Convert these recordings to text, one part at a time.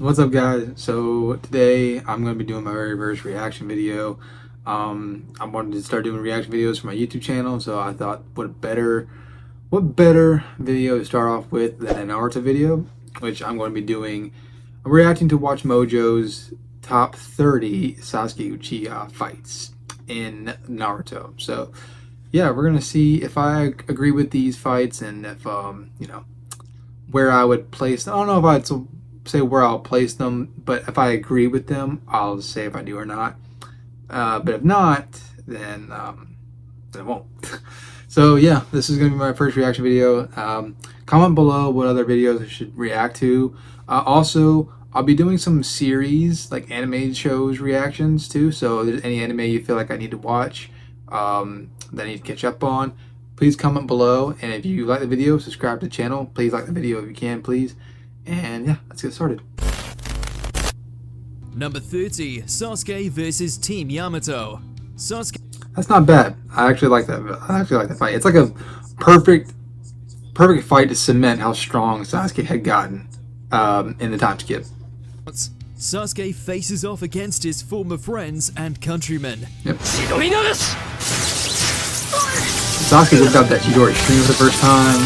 What's up, guys? So today I'm going to be doing my very first reaction video. I wanted to start doing reaction videos for my YouTube channel, so I thought what better video to start off with than a Naruto video, which I'm going to be doing. I'm reacting to WatchMojo's top 30 Sasuke Uchiha fights in Naruto. So yeah, we're gonna see if I agree with these fights and if where I would place them. I don't know if I'd say where I'll place them, but if I agree with them, I'll say if I do or not. But if not, then I won't. So yeah, this is going to be my first reaction video. Comment below what other videos I should react to. Also, I'll be doing some series, like animated shows reactions too. So if there's any anime you feel like I need to watch, that I need to catch up on, please comment below. And if you like the video, subscribe to the channel. Please like the video if you can, please. And yeah, let's get started. Number 30, Sasuke versus Team Yamato. Sasuke. That's not bad. I actually like that. I actually like the fight. It's like a perfect fight to cement how strong Sasuke had gotten in the time skip. Sasuke faces off against his former friends and countrymen. Yep. Sasuke whipped out that Chidori string for the first time.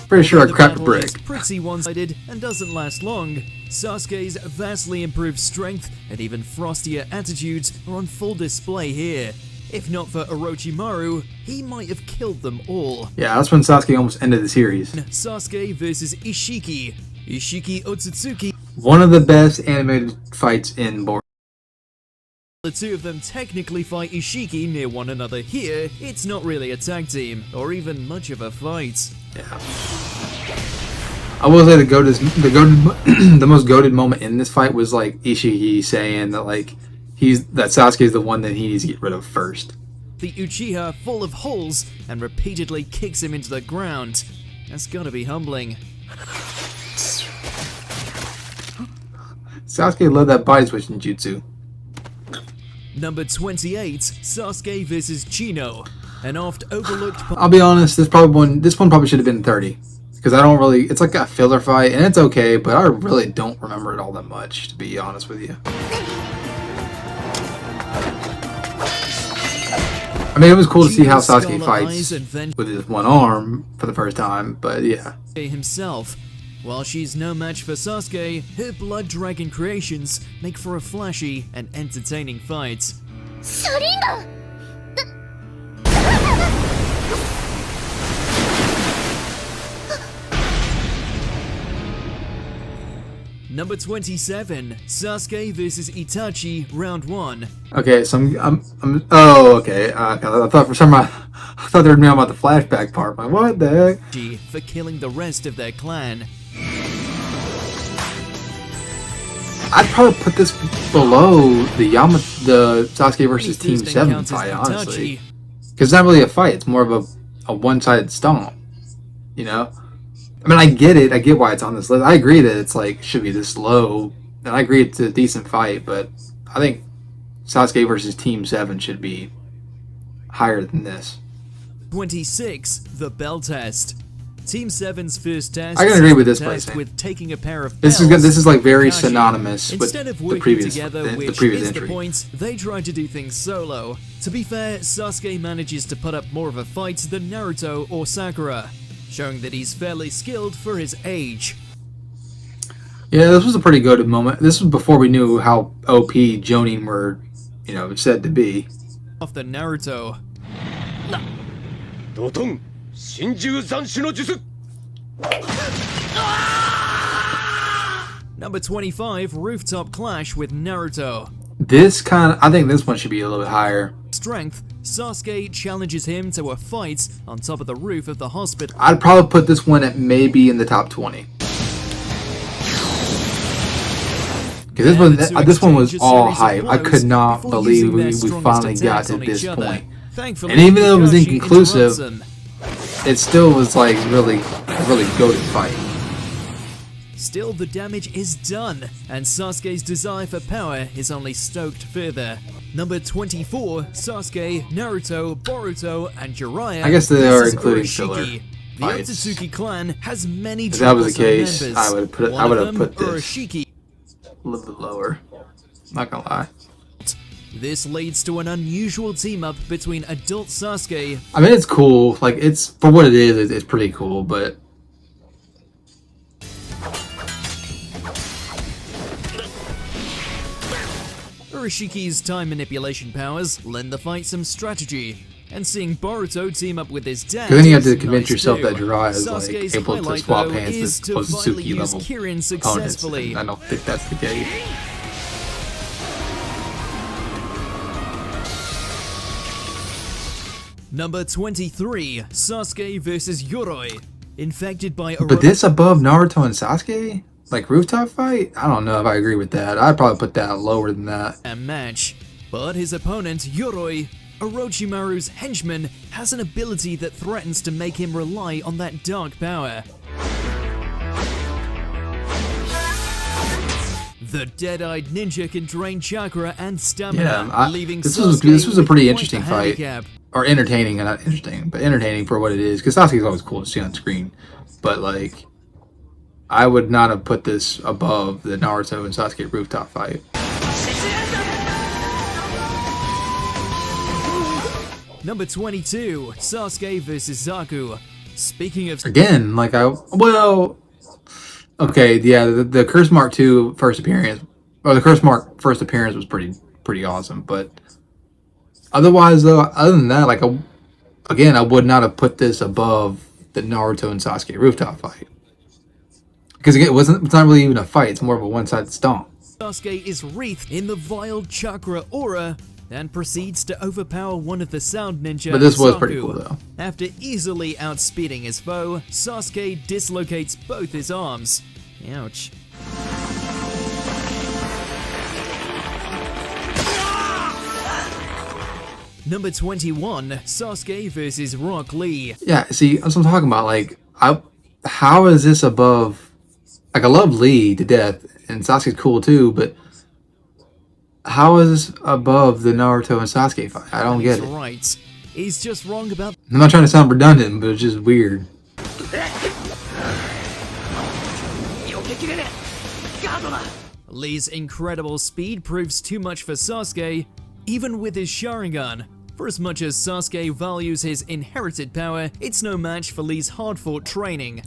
Pretty sure I cracked a brick. It's pretty one-sided and doesn't last long. Sasuke's vastly improved strength and even frostier attitudes are on full display here. If not for Orochimaru, he might have killed them all. Yeah, that's when Sasuke almost ended the series. Sasuke versus Ishiki. Ishiki Otsutsuki. One of the best animated fights in Boruto. The two of them technically fight Ishiki near one another here. It's not really a tag team, or even much of a fight. Yeah. I will say the most goated moment in this fight was like Ishii saying that that Sasuke is the one that he needs to get rid of first. The Uchiha full of holes and repeatedly kicks him into the ground. That's gotta be humbling. Sasuke loved that body switching jutsu. Number 28, Sasuke vs Chino. An oft overlooked. I'll be honest, this one probably should have been 30. Because I don't really, it's like a filler fight, and it's okay, but I really don't remember it all that much, to be honest with you. I mean, it was cool to see how Sasuke fights with his one arm for the first time, but yeah. Himself. While she's no match for Sasuke, her blood dragon creations make for a flashy and entertaining fight. Number 27, Sasuke vs Itachi, round 1. Okay, so oh, okay. I thought for some reason, I thought they were talking about the flashback part. Like, what the heck? For killing the rest of their clan. I'd probably put this below the Sasuke versus Team 7 fight, honestly. Because it's not really a fight, it's more of a one-sided stomp, you know? I mean, I get it, I get why it's on this list. I agree that it's like, should be this low, and I agree it's a decent fight, but I think Sasuke versus Team 7 should be higher than this. 26, the bell test. Team 7's first test. I can agree with this place. With taking a pair of this bells, is like very Kakashi. Synonymous with Instead of the working previous together, which previous is entry. the point, they tried to do things solo. To be fair, Sasuke manages to put up more of a fight than Naruto or Sakura, showing that he's fairly skilled for his age. Yeah, this was a pretty good moment. This was before we knew how OP Jonin were, said to be. Off the Naruto. Number 25, rooftop clash with Naruto. I think this one should be a little bit higher. Strength, Sasuke challenges him to a fight on top of the roof of the hospital. I'd probably put this one at maybe in the top 20. Because this one was all hype. I could not believe we finally got to this point. And even though it was inconclusive, it still was like a really goated fight. Still, the damage is done, and Sasuke's desire for power is only stoked further. Number 24, Sasuke, Naruto, Boruto, and Jiraiya. I guess they are including filler. The fights. Akatsuki clan has many If that was the troublesome case, members. I would put One of have put them, this Orochimaru. a little bit lower. Not gonna lie. This leads to an unusual team-up between adult Sasuke. I mean, it's cool. Like, it's for what it is. It's pretty cool, but. Uroshiki's time manipulation powers lend the fight some strategy, and seeing Boruto team up with his dad. Because then you have to is convince nice yourself too. that Jiraiya is Sasuke's like able to highlight, swap though, hands is with to finally Otsutsuki use level Kirin opponents. successfully. And I don't think that's the case. Number 23, Sasuke vs. Yoroi. Infected by But this above Naruto and Sasuke? Like rooftop fight? I don't know if I agree with that. I'd probably put that lower than that. a match. But his opponent, Yoroi, Orochimaru's henchman, has an ability that threatens to make him rely on that dark power. The dead-eyed ninja can drain chakra and stamina, Yeah, leaving this Sasuke was a with pretty quite interesting the fight. handicap. Or entertaining, not interesting, but entertaining for what it is. Because Sasuke's always cool to see on screen. But, like, I would not have put this above the Naruto and Sasuke rooftop fight. Number 22, Sasuke vs. Zaku. Speaking of... Again, like okay, yeah, the Curse Mark 2 first appearance, or the Curse Mark first appearance was pretty awesome, but otherwise though, other than that, like, I would not have put this above the Naruto and Sasuke rooftop fight. Because again, it's not really even a fight, it's more of a one-sided stomp. Sasuke is wreathed in the vile chakra aura and proceeds to overpower one of the sound ninja. But this was Zaku. pretty cool though. After easily outspeeding his foe, Sasuke dislocates both his arms. Ouch. Number 21, Sasuke vs. Rock Lee. Yeah, see, that's what I'm talking about. Like, how is this above? Like, I love Lee to death, and Sasuke's cool too, but how is this above the Naruto and Sasuke fight? I don't get it. Right. He's just wrong about... I'm not trying to sound redundant, but it's just weird. Lee's incredible speed proves too much for Sasuke, even with his Sharingan. For as much as Sasuke values his inherited power, it's no match for Lee's hard-fought training.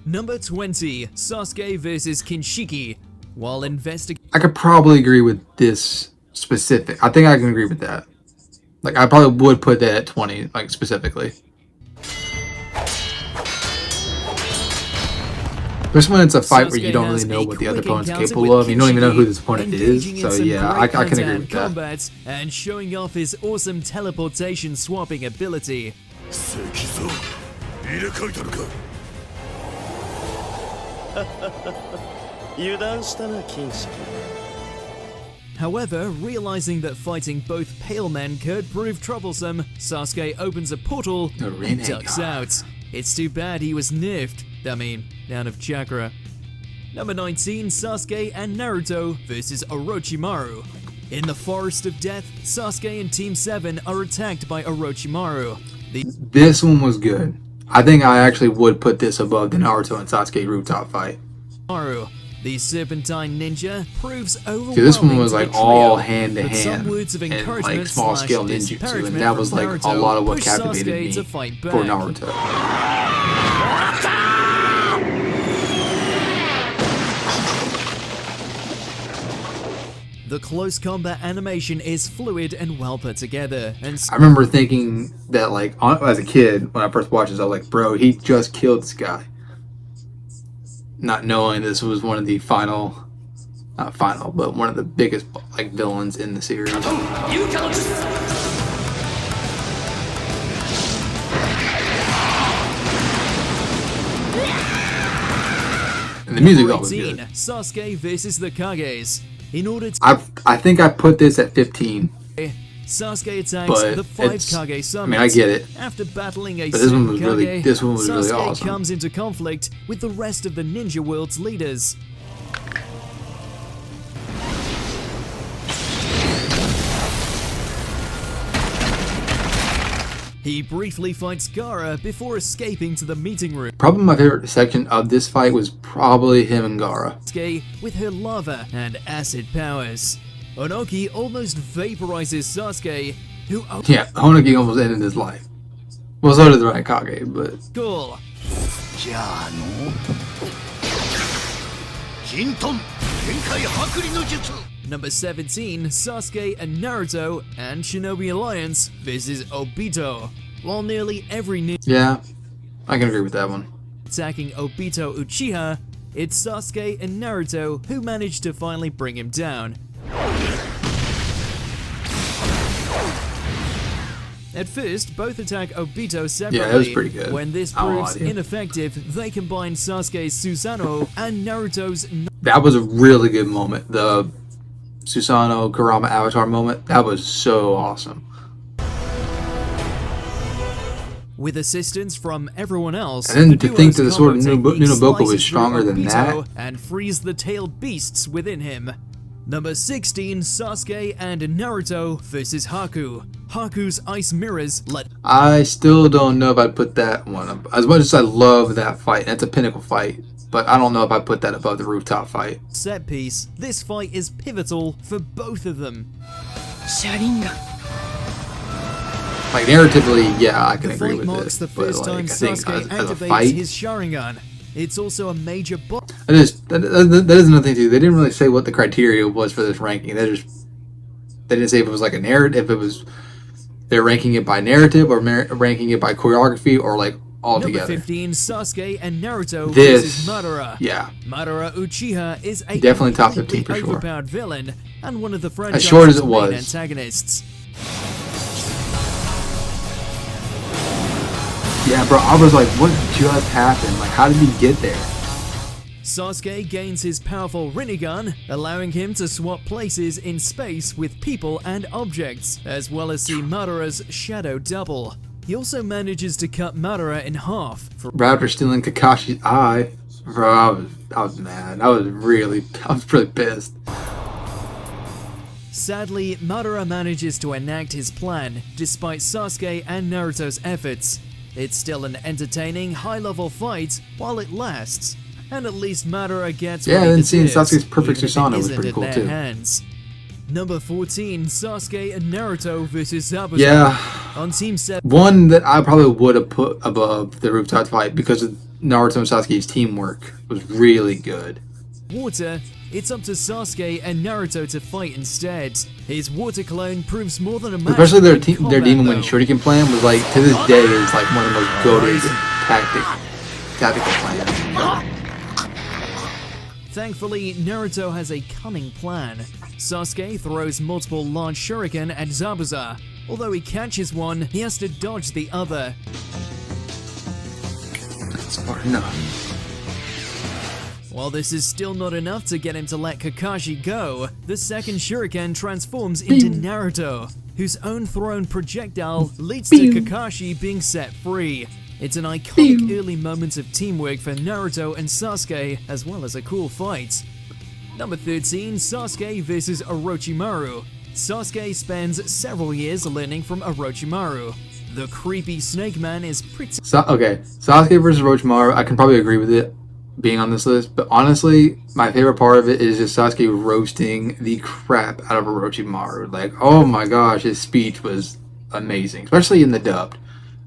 Number 20, Sasuke vs. Kinshiki. While investigating... I could probably agree with this specific. I think I can agree with that. Like, I probably would put that at 20, like, specifically. Especially when it's a fight where you don't really know what the other opponent's capable of. You don't even know who this opponent is. So yeah, I can agree with that. Combat and showing off his awesome teleportation swapping ability. However, realizing that fighting both pale men could prove troublesome, Sasuke opens a portal and ducks out. It's too bad he was nerfed. I mean, out of chakra. Number 19, Sasuke and Naruto vs. Orochimaru. In the Forest of Death, Sasuke and Team 7 are attacked by Orochimaru. This one was good. I think I actually would put this above the Naruto and Sasuke rooftop fight. The Serpentine Ninja proves overwhelming. See, this one was like to the all trio, hand to but some hand words of and encouragement like small scale ninjutsu, and disparagement that was from like a Naruto lot of what pushed captivated Sasuke me to fight for back. Naruto. The close combat animation is fluid and well put together, and I remember thinking that, like, as a kid, when I first watched this, I was like, bro, he just killed this guy. Not knowing this was one of the not final, but one of the biggest, like, villains in the series. And the music was good. Sasuke versus the Kages. In order to I think I put this at 15. Sasuke attacks But the 5 it's- Kage summons. I mean, I get it. After battling a But this one was Kage, really- this one was really Sasuke awesome. comes into conflict with the rest of the ninja world's leaders. He briefly fights Gaara before escaping to the meeting room. Probably my favorite section of this fight was probably him and Gaara. Sasuke with her lava and acid powers. Onoki almost vaporizes Sasuke, who Yeah, Onoki almost ended his life. Well, so did the Raikage, but... Cool. Number 17, Sasuke and Naruto and Shinobi Alliance versus Obito. While nearly every new Yeah, I can agree with that one. attacking Obito Uchiha, it's Sasuke and Naruto who managed to finally bring him down. At first, both attack Obito separately. Yeah, that was pretty good. When this proves ineffective, they combine Sasuke's Susanoo and Naruto's... That was a really good moment. The Susanoo Kurama Avatar moment, that was so awesome. With assistance from everyone else, And then the to duo's think that the sword of combo technique Nunoboku was slices stronger through than Obito that. and frees the tailed beasts within him. Number 16, Sasuke and Naruto versus Haku. Haku's ice mirrors let... I still don't know if I'd put that one up. As much as I love that fight, that's a pinnacle fight, but I don't know if I put that above the rooftop fight. Set piece, this fight is pivotal for both of them. Like, narratively, yeah, I can The agree fight with marks this, the but first like, time I think Sasuke as a activates fight, his Sharingan. It's also a major boss. that is another thing too. They didn't really say what the criteria was for this ranking. They didn't say if it was like a narrative, if it was they're ranking it by narrative or ranking it by choreography or like all Number together. 15, Sasuke and Naruto This, versus Madara. yeah, Madara Uchiha is a definitely top 15 for completely sure. overpowered villain and one of the As franchise's short as it main was. antagonists. Yeah, bro, I was like, what just happened? Like, how did he get there? Sasuke gains his powerful Rinnegan, allowing him to swap places in space with people and objects, as well as see Madara's shadow double. He also manages to cut Madara in half. For Raptor stealing Kakashi's eye. Bro, I was mad. I was really pissed. Sadly, Madara manages to enact his plan, despite Sasuke and Naruto's efforts. It's still an entertaining, high-level fight while it lasts, and at least Madara gets Yeah, what he and seeing deserves, Sasuke's perfect even if it Susanoo was isn't pretty in cool their too. hands. Number 14, Sasuke and Naruto versus Zabuza. Yeah, On Team 7, one that I probably would have put above the rooftop fight because of Naruto and Sasuke's teamwork was really good. water, it's up to Sasuke and Naruto to fight instead. His water clone proves more than a match. Especially their in combat, demon winning though. shuriken plan was like to this day is like one of the most goated tactical plans. Thankfully, Naruto has a cunning plan. Sasuke throws multiple large shuriken at Zabuza. Although he catches one, he has to dodge the other. That's far enough. While this is still not enough to get him to let Kakashi go, the second shuriken transforms into Naruto, whose own thrown projectile leads to Kakashi being set free. It's an iconic early moment of teamwork for Naruto and Sasuke, as well as a cool fight. Number 13, Sasuke vs Orochimaru. Sasuke spends several years learning from Orochimaru. The creepy snake man is pretty... Okay, Sasuke versus Orochimaru, I can probably agree with it being on this list, but honestly, my favorite part of it is just Sasuke roasting the crap out of Orochimaru. Like, oh my gosh, his speech was amazing, especially in the dubbed.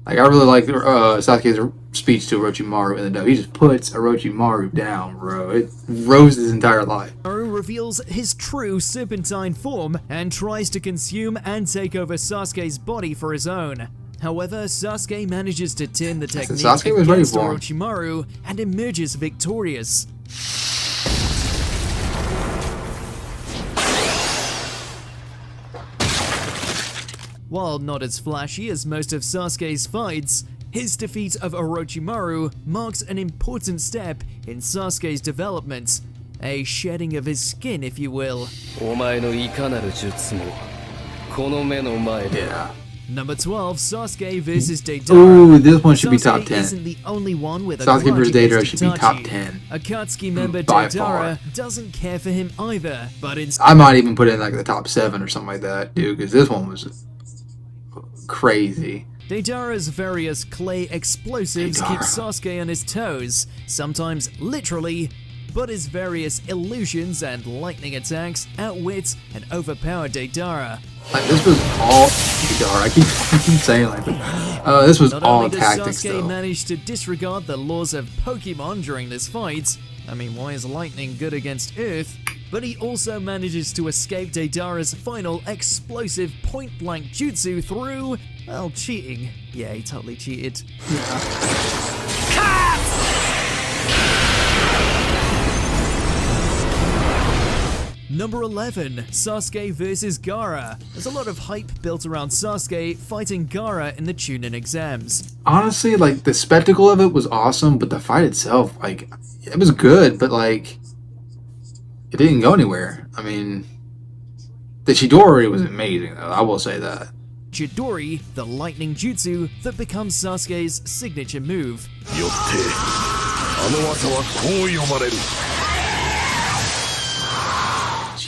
Like, I really like Sasuke's speech to Orochimaru in the dub. He just puts Orochimaru down, bro. It roasts his entire life. Orochimaru reveals his true serpentine form and tries to consume and take over Sasuke's body for his own. However, Sasuke manages to turn the technique Sasuke was ready against for him. Orochimaru and emerges victorious. While not as flashy as most of Sasuke's fights, his defeat of Orochimaru marks an important step in Sasuke's development. A shedding of his skin, if you will. Yeah. Number 12, Sasuke vs Deidara. Ooh, this one should be Sasuke top 10. isn't the only one with a Sasuke grudge vs. Deidara against should be Itachi. top 10. Akatsuki member By Deidara far. doesn't care for him either, but instead I might even put it in like the top 7 or something like that, dude, because this one was crazy. Deidara's various clay explosives keep Sasuke on his toes, sometimes literally, but his various illusions and lightning attacks outwit and overpower Deidara. Like, this was all Deidara. I keep saying like that. This was Not all only does tactics Sasuke though. manage to disregard the laws of Pokemon during this fight, I mean, why is lightning good against Earth? But he also manages to escape Deidara's final explosive point-blank jutsu through, well, cheating. Yeah, he totally cheated. Number 11, Sasuke vs Gaara. There's a lot of hype built around Sasuke fighting Gaara in the Chunin exams. Honestly, like, the spectacle of it was awesome, but the fight itself, like, it was good, but like, it didn't go anywhere. I mean, the Chidori was amazing, though. I will say that. Chidori, the lightning jutsu that becomes Sasuke's signature move.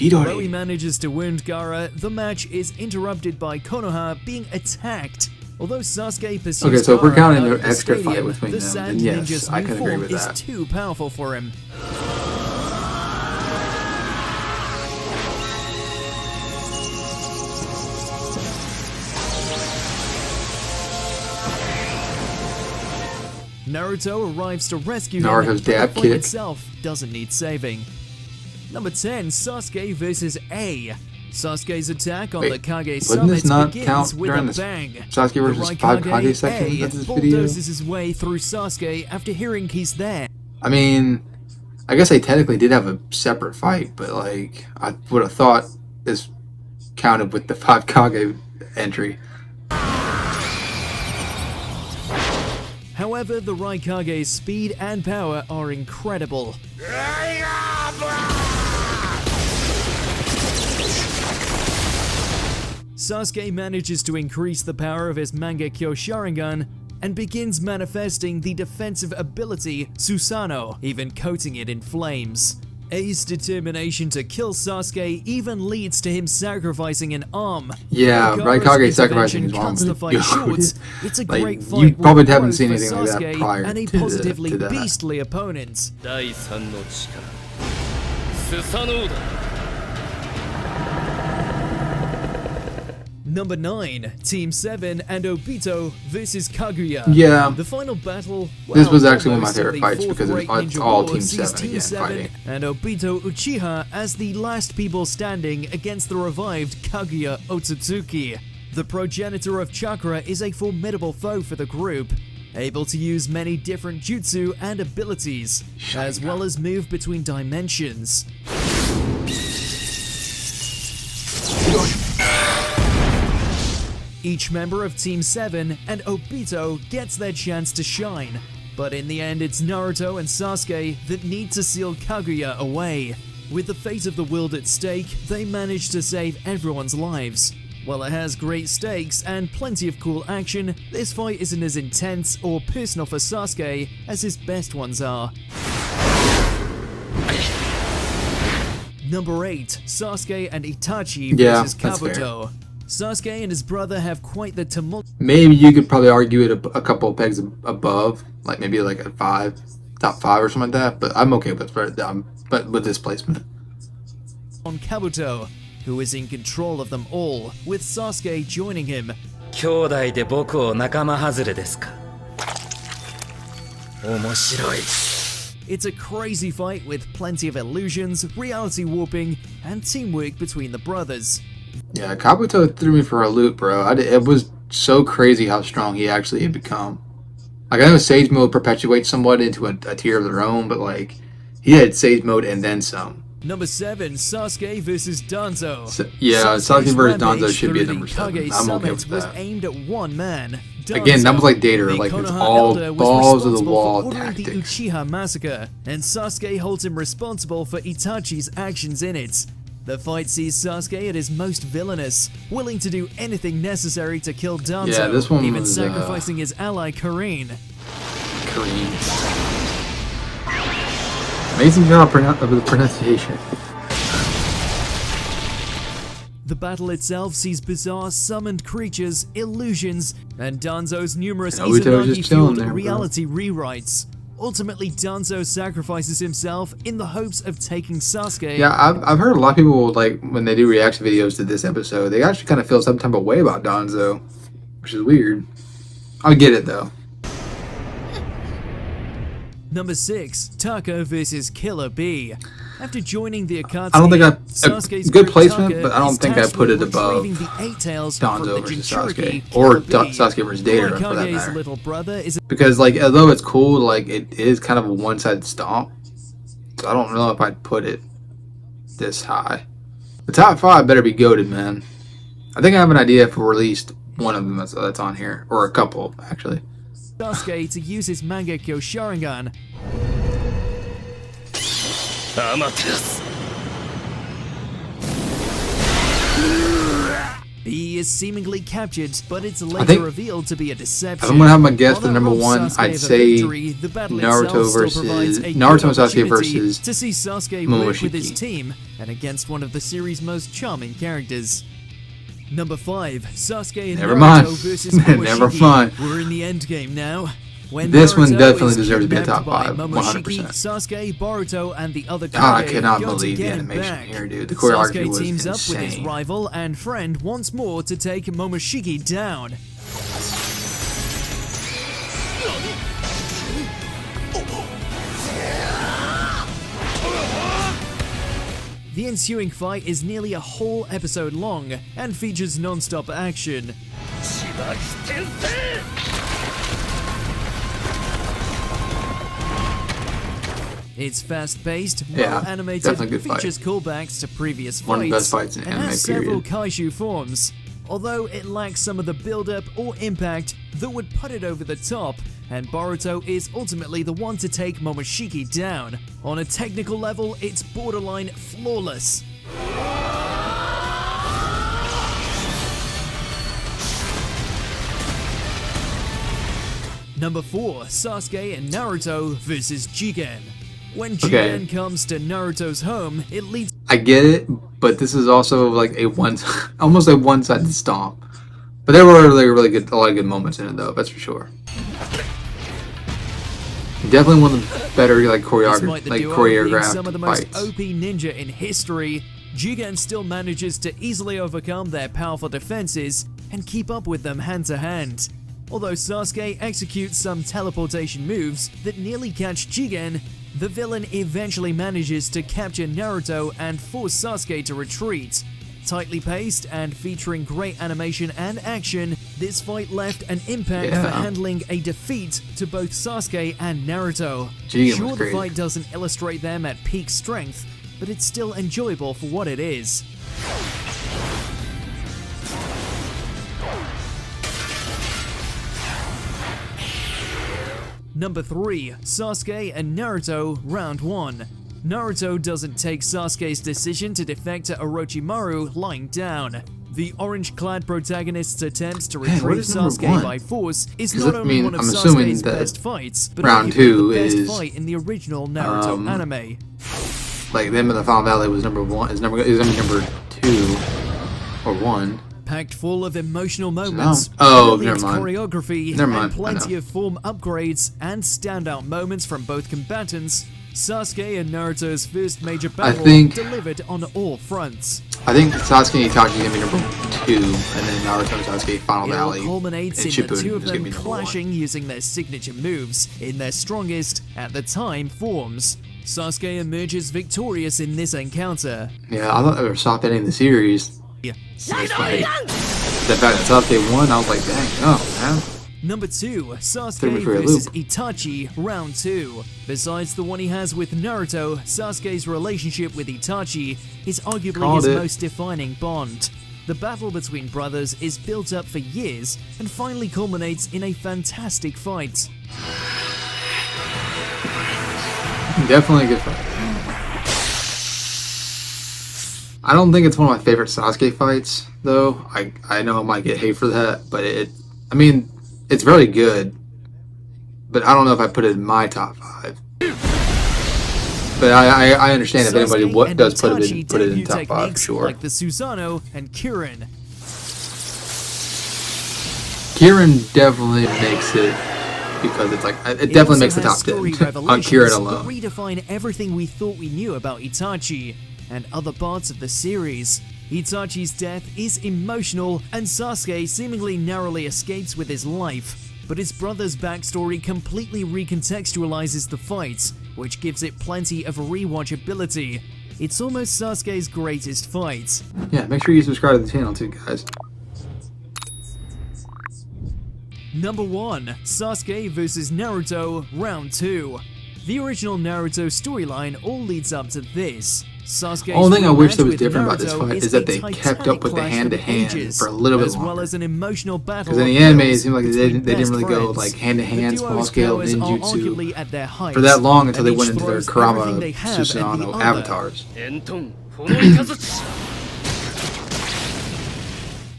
Though he manages to wound Gaara, the match is interrupted by Konoha being attacked. Although Sasuke pursues Okay, so if we're Gaara counting out the of extra stadium, fight between the them, Sand then yes, Ninja's I new can agree form with is that. too powerful for him. Naruto arrives to rescue him, Naruto's but the dab fight kick. itself doesn't need saving. Number 10, Sasuke vs. A. Sasuke's attack on the Kage wouldn't this summit not begins count with during a the bang. Sasuke The versus 5 Kage section A of this video? bulldozes his way through Sasuke after hearing he's there. I mean, I guess they technically did have a separate fight, but like, I would have thought this counted with the 5 Kage entry. However, the Raikage's speed and power are incredible. Sasuke manages to increase the power of his Mangekyo Sharingan and begins manifesting the defensive ability Susanoo, even coating it in flames. A's determination to kill Sasuke even leads to him sacrificing an arm. Yeah, Gaara's Raikage sacrificing his intervention arm. cuts the fight Yo, short. dude. It's a Like, great fight you with probably haven't growth seen for anything like that Sasuke prior and a to positively that. beastly opponent. Number 9, Team 7 and Obito vs Kaguya. Yeah. The final battle, This was actually one of my almost favorite the fights Fourth because it was Great Ninja all War Team sees 7 Team again 7 fighting. and Obito Uchiha as the last people standing against the revived Kaguya Otsutsuki. The progenitor of chakra is a formidable foe for the group, able to use many different jutsu and abilities, as well as move between dimensions. Each member of Team 7 and Obito gets their chance to shine, but in the end it's Naruto and Sasuke that need to seal Kaguya away. With the fate of the world at stake, they manage to save everyone's lives. While it has great stakes and plenty of cool action, this fight isn't as intense or personal for Sasuke as his best ones are. Number 8, Sasuke and Itachi Yeah, vs that's fair. Kabuto. Sasuke and his brother have quite the tumult. Maybe you could probably argue it a couple of pegs above, like maybe like a 5, top 5 or something like that. But I'm okay with but with this placement. On Kabuto, who is in control of them all, with Sasuke joining him. 兄弟で僕を仲間外れですか。面白い。 It's a crazy fight with plenty of illusions, reality warping, and teamwork between the brothers. Yeah, Kabuto threw me for a loop, bro. It was so crazy how strong he actually had become. Like, I know Sage Mode perpetuates somewhat into a tier of their own, but like, he had Sage Mode and then some. Number 7, Sasuke vs Danzo. Sasuke versus Danzo rampage should be at through number the 7. Kage I'm okay summit with was that. aimed at one man. Again, that was like Dater, the like it's Konoha all elder, was balls of the responsible wall for ordering the tactics. Uchiha massacre, and Sasuke holds him responsible for Itachi's actions in it. The fight sees Sasuke at his most villainous, willing to do anything necessary to kill Danzo, Yeah, this one even was, sacrificing his ally Karin. Kareem. Amazing job of the pronunciation. The battle itself sees bizarre summoned creatures, illusions, and Danzo's numerous And Obito was just chilling Izanagi-fueled there, bro. reality rewrites. Ultimately, Danzo sacrifices himself in the hopes of taking Sasuke. Yeah, I've heard a lot of people, like, when they do reaction videos to this episode, they actually kind of feel some type of way about Danzo, which is weird. I get it, though. Number 6, Taka vs. Killer B. After joining the Akatsuki, I don't think Sasuke's good group placement, Taka but I don't is think I tasked put with it above retrieving the eight tails from the Danzo versus Jinchuriki, Sasuke, or Killer B. Sasuke versus Data, for that Horikage's matter. little brother is Because, like, although it's cool, like, it is kind of a one-sided stomp, so I don't know if I'd put it this high. The top 5 better be goated, man. I think I have an idea for at least one of them that's on here, or a couple, actually. Sasuke to use his Mangekyo Sharingan. Amaterasu. B is seemingly captured, but it's think later revealed to be a deception. If I'm gonna have my guess for Although number robs 1, Sasuke I'd of a say victory, the battle Naruto itself still versus provides a Naruto good and Sasuke opportunity versus to see Sasuke work with his Momoshiki. team and against one of the series' most charming characters. Number 5, Sasuke and Never Naruto mind. versus Never Momoshiki. mind. We're in the end game now. When This one Naruto definitely is deserves to be a kidnapped top by 5, Momoshiki, 100%. Sasuke, Boruto, and the other God, I Kage cannot go to believe the get him animation back. here, dude. The choreography Sasuke was teams up with his insane. rival and friend once more to take Momoshiki down. The ensuing fight is nearly a whole episode long and features non-stop action. It's fast-paced, Yeah, well-animated, definitely good fight. features callbacks to previous One of the best fights, fights in and anime, has several period. kaiju forms. Although it lacks some of the build-up or impact that would put it over the top, and Boruto is ultimately the one to take Momoshiki down. On a technical level, it's borderline flawless. Number 4, Sasuke and Naruto vs. Jigen. When Okay. Jigen comes to Naruto's home, it leads I get it, but this is also like almost a one-sided stomp. But there were like a lot of good moments in it, though. That's for sure. Definitely one of the better like Despite the duo being choreographed some of the most fights. OP ninja in history, Jigen still manages to easily overcome their powerful defenses and keep up with them hand to hand. Although Sasuke executes some teleportation moves that nearly catch Jigen, the villain eventually manages to capture Naruto and force Sasuke to retreat. Tightly paced and featuring great animation and action, this fight left an impact for handling a defeat to both Sasuke and Naruto. Jigen Sure, was the great. fight doesn't illustrate them at peak strength, but it's still enjoyable for what it is. Number 3, Sasuke and Naruto, Round 1. Naruto doesn't take Sasuke's decision to defect to Orochimaru lying down. The orange-clad protagonist's attempts to what retrieve is number Sasuke 1? by force is 'Cause not I only mean, one of I'm assuming Sasuke's that best fights, but round arguably 2 the best is, fight in the original Naruto anime. Like them in the Final Valley was number 1. Is number 2 or 1? Packed full of emotional moments, Oh, brilliant never mind. choreography, Never mind, and I plenty know. of form upgrades and standout moments from both combatants, Sasuke and Naruto's first major battle think- delivered on all fronts. I think Sasuke and Itachi is gonna be number 2, and then Naruto and Sasuke Final It all Valley. culminates and in the Shippuden two of is gonna them be number 1. clashing using their signature moves in their strongest, at the time, forms. Sasuke emerges victorious in this encounter. Yeah, I thought they were soft ending the series. Nice fight. The fact that Sasuke won, I was like, dang, oh man. Number 2, Threw me Sasuke for a vs. loop. Itachi, Round 2. Besides the one he has with Naruto, Sasuke's relationship with Itachi is arguably Called his it. most defining bond. The battle between brothers is built up for years and finally culminates in a fantastic fight. Definitely a good fight. I don't think it's one of my favorite Sasuke fights, though. I know I might get hate for that, but I mean, it's really good. But I don't know if I put it in my top 5. But I understand if anybody Sasuke and does put Itachi it in debut top 5 for techniques sure. like the Susanoo and Kirin. Kirin definitely makes it because it's like it definitely makes the top 10 on Kirin alone. Redefine everything we thought we knew about Itachi and other parts of the series. Itachi's death is emotional, and Sasuke seemingly narrowly escapes with his life, but his brother's backstory completely recontextualizes the fight, which gives it plenty of rewatchability. It's almost Sasuke's greatest fight. Yeah, make sure you subscribe to the channel too, guys. Number 1. Sasuke vs Naruto Round 2. The original Naruto storyline all leads up to this. Sasuke's only thing I wish that was with different about this Naruto fight is that they a kept up with the titanic hand-to-hand clash for a little bit as well longer. as an emotional battle. Because in the of anime, it wills seemed like they between didn't really best go friends. like hand-to-hand, The small duo's scale powers are arguably ninjutsu at their height, for that long until and they went each into their throws everything Kurama they have at the Susanoo other. avatars. 伝統この雷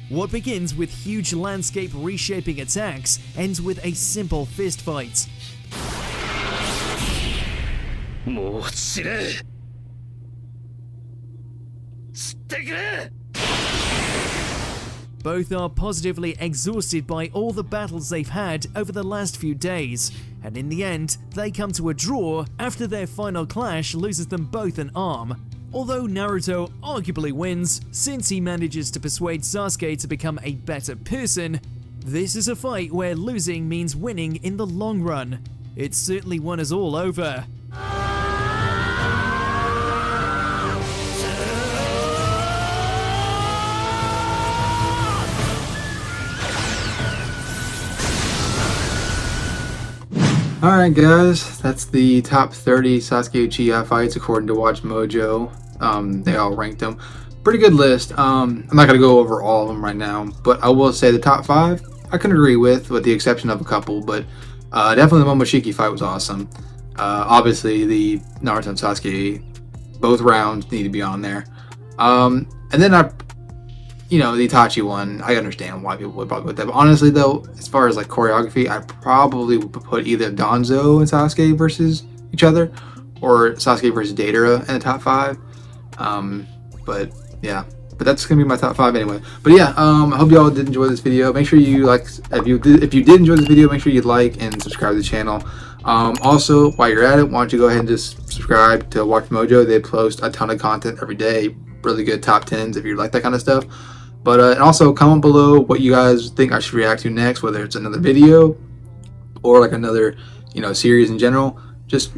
What begins with huge landscape reshaping attacks ends with a simple fist fight. もう散れ散ってくれ Both are positively exhausted by all the battles they've had over the last few days, and in the end, they come to a draw after their final clash loses them both an arm. Although Naruto arguably wins, since he manages to persuade Sasuke to become a better person, this is a fight where losing means winning in the long run. It certainly won us all over. Alright guys, that's the top 30 Sasuke Uchiha fights according to WatchMojo. They all ranked them. Pretty good list. I'm not going to go over all of them right now, but I will say the top 5 I can agree with the exception of a couple, but definitely the Momoshiki fight was awesome. Obviously the Naruto and Sasuke, both rounds need to be on there. And then the Itachi one, I understand why people would probably put that. But honestly, though, as far as like choreography, I probably would put either Danzo and Sasuke versus each other, or Sasuke versus Deidara in the top 5. But yeah, but that's gonna be my top 5 anyway. But yeah, I hope y'all did enjoy this video. Make sure you like, if you did enjoy this video, make sure you like and subscribe to the channel. Also, while you're at it, why don't you go ahead and just subscribe to WatchMojo. They post a ton of content every day, really good top 10s if you like that kind of stuff. But and also comment below what you guys think I should react to next, whether it's another video or like another series in general. Just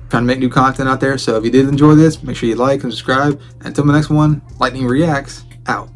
trying to make new content out there. So if you did enjoy this, make sure you like and subscribe. Until the next one, Lightning Reacts out.